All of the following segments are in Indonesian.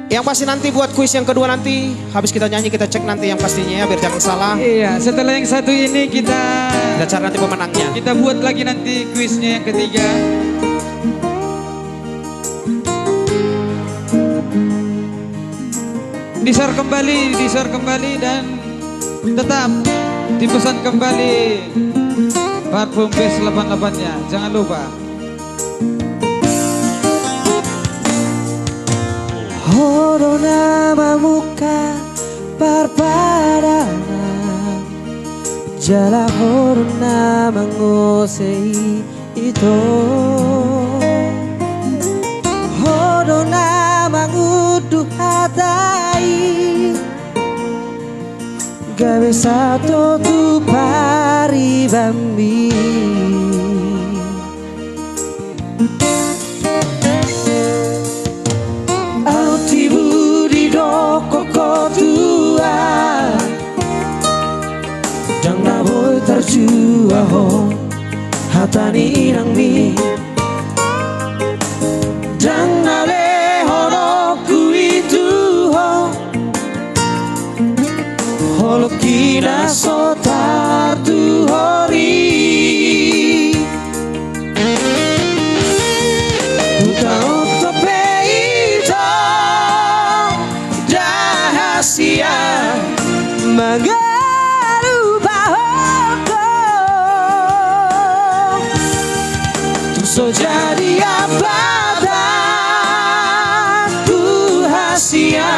Yang pasti nanti buat kuis yang kedua nanti habis kita nyanyi kita cek nanti yang pastinya ya biar jangan salah. Iya, setelah yang satu ini kita cari nanti pemenangnya. Kita buat lagi nanti kuisnya yang ketiga. Di-share kembali dan tetap dipesan kembali parfum base 88-nya. Jangan lupa. Horo nama muka parpadangan Jala horo nama ngosei ito Horo nama ngudu hatai Gawe sato tu pari bambi Terjua ho hatani inang mi Dang nale hono kuitu ho Holo kina sotar tu hori Uta otope ito Dahasia Maga So jadi apa ku hasia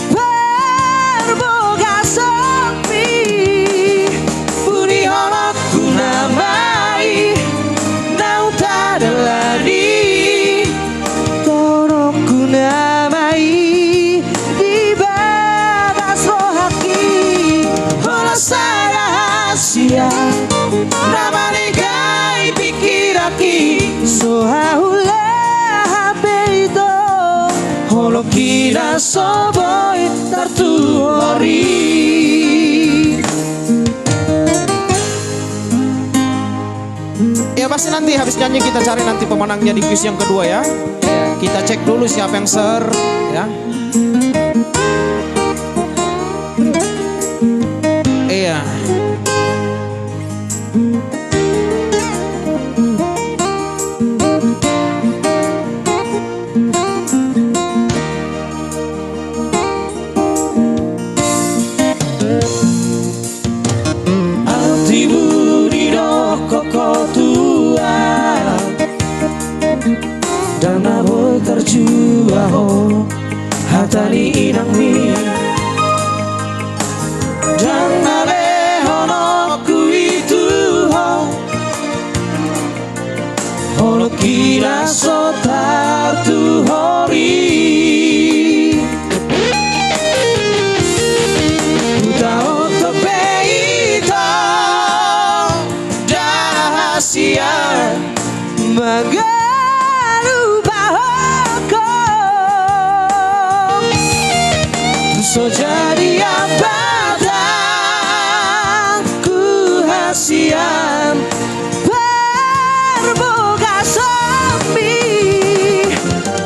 berboga sepi Puni hono ku namai Nau tada ladi Hono ku namai Di babas rohaki Hono sada hasia Nama negai pikiraki So hahula habeito Holo kira soboy tartu hori Ya pasti nanti habis nyanyi kita cari nanti pemenangnya di kuis yang kedua ya. Kita cek dulu siapa yang ser ya. Iya. Dan nabo terjua ho hatani inang mi Dan nale hono kuitu ho Holo kira sotar tu hori Uta otope ito Dahasia Maga So jadi apa ku hasian berboga sepi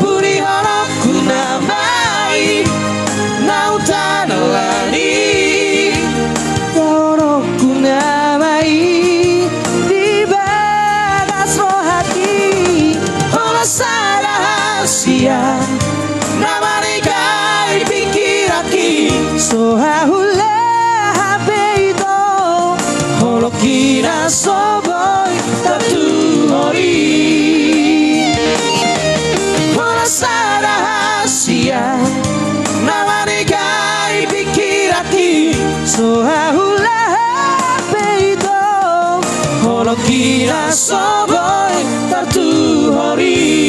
Budi hono ku namai Nau tanah ladi Hono ku namai Di bagas rohati Hono sada hasian Nama negai pikiraki So hahula habeito Holo kira soboy tatu hori Hola sada hasia Nama negai pikiraki So hahula habeito Holo kira soboy tatu hori.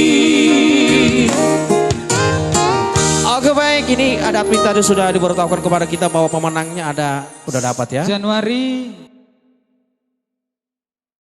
Oke baik, ini ada berita sudah diberitahukan kepada kita bahwa pemenangnya udah dapat ya. Januari